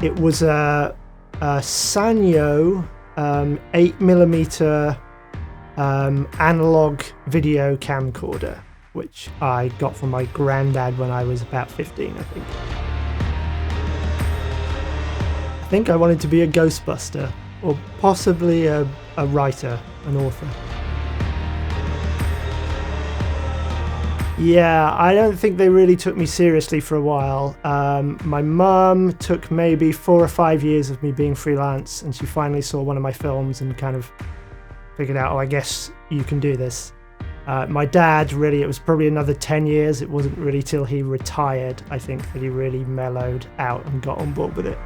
It was a Sanyo 8mm analog video camcorder, which I got from my granddad when I was about 15, I think. I think I wanted to be a Ghostbuster, or possibly a writer, an author. Yeah, I don't think they really took me seriously for a while. My mum took maybe 4 or 5 years of me being freelance, and she finally saw one of my films and kind of figured out, oh, I guess you can do this. My dad, really, it was probably another 10 years. It wasn't really till he retired, I think, that he really mellowed out and got on board with it.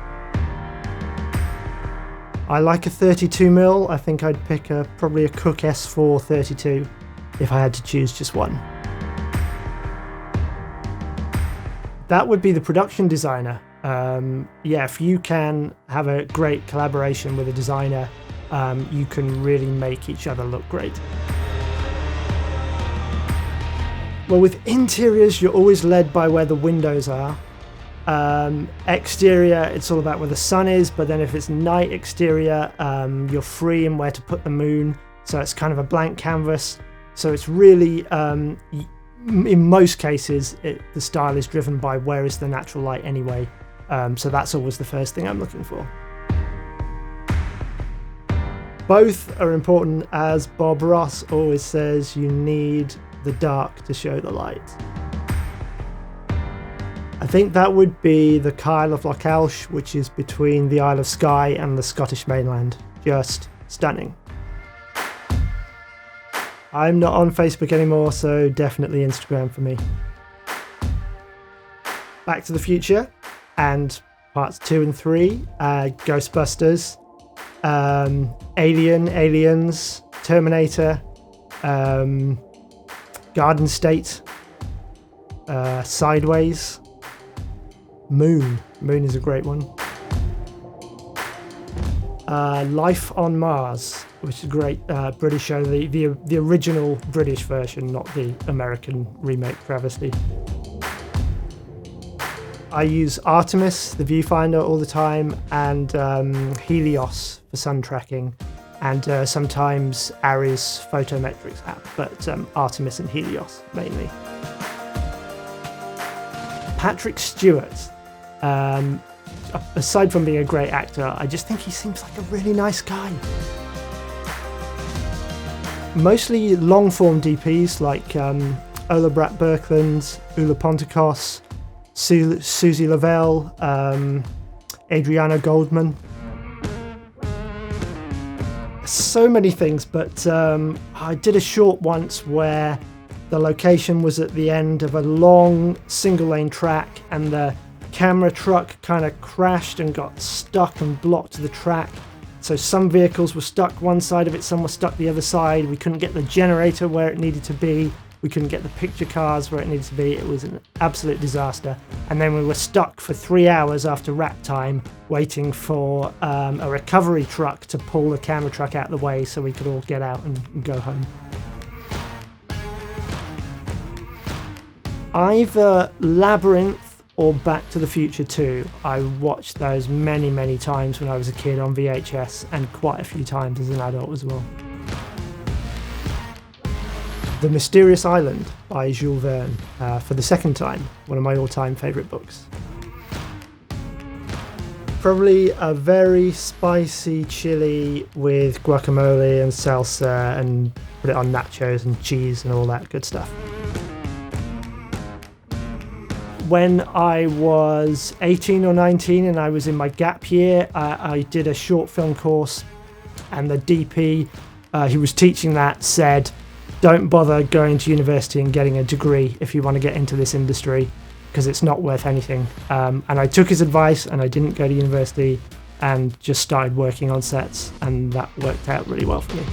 I like a 32mm. I think I'd pick probably a Cooke S4 32 if I had to choose just one. That would be the production designer. Yeah, if you can have a great collaboration with a designer, you can really make each other look great. Well, with interiors, you're always led by where the windows are. Exterior, it's all about where the sun is, but then if it's night exterior, you're free in where to put the moon. So it's kind of a blank canvas. So it's really, in most cases, the style is driven by where is the natural light anyway. So that's always the first thing I'm looking for. Both are important. As Bob Ross always says, you need the dark to show the light. I think that would be the Kyle of Loch Alsh, which is between the Isle of Skye and the Scottish mainland. Just stunning. I'm not on Facebook anymore, so definitely Instagram for me. Back to the Future and parts 2 and 3, Ghostbusters, Aliens, Terminator, Garden State, Sideways, Moon is a great one. Life on Mars, which is a great British show, the original British version, not the American remake travesty. I use Artemis, the viewfinder, all the time, and Helios for sun tracking, and sometimes Ares photometrics app, but Artemis and Helios mainly. Patrick Stewart, aside from being a great actor, I just think he seems like a really nice guy. Mostly long-form DPs like Ola Bratt-Birkeland, Ula Pontikos, Susie Lavelle, Adriana Goldman. So many things, but I did a short once where the location was at the end of a long single-lane track, and the camera truck kind of crashed and got stuck and blocked the track. So some vehicles were stuck one side of it, some were stuck the other side. We couldn't get the generator where it needed to be. We couldn't get the picture cars where it needed to be. It was an absolute disaster. And then we were stuck for 3 hours after wrap time waiting for a recovery truck to pull the camera truck out of the way so we could all get out and go home. Either Labyrinth or Back to the Future 2. I watched those many, many times when I was a kid on VHS, and quite a few times as an adult as well. The Mysterious Island by Jules Verne, for the second time, one of my all-time favourite books. Probably a very spicy chili with guacamole and salsa, and put it on nachos and cheese and all that good stuff. When I was 18 or 19 and I was in my gap year, I did a short film course, and the DP who was teaching that said, don't bother going to university and getting a degree if you want to get into this industry, because it's not worth anything. And I took his advice and I didn't go to university and just started working on sets, and that worked out really well for me.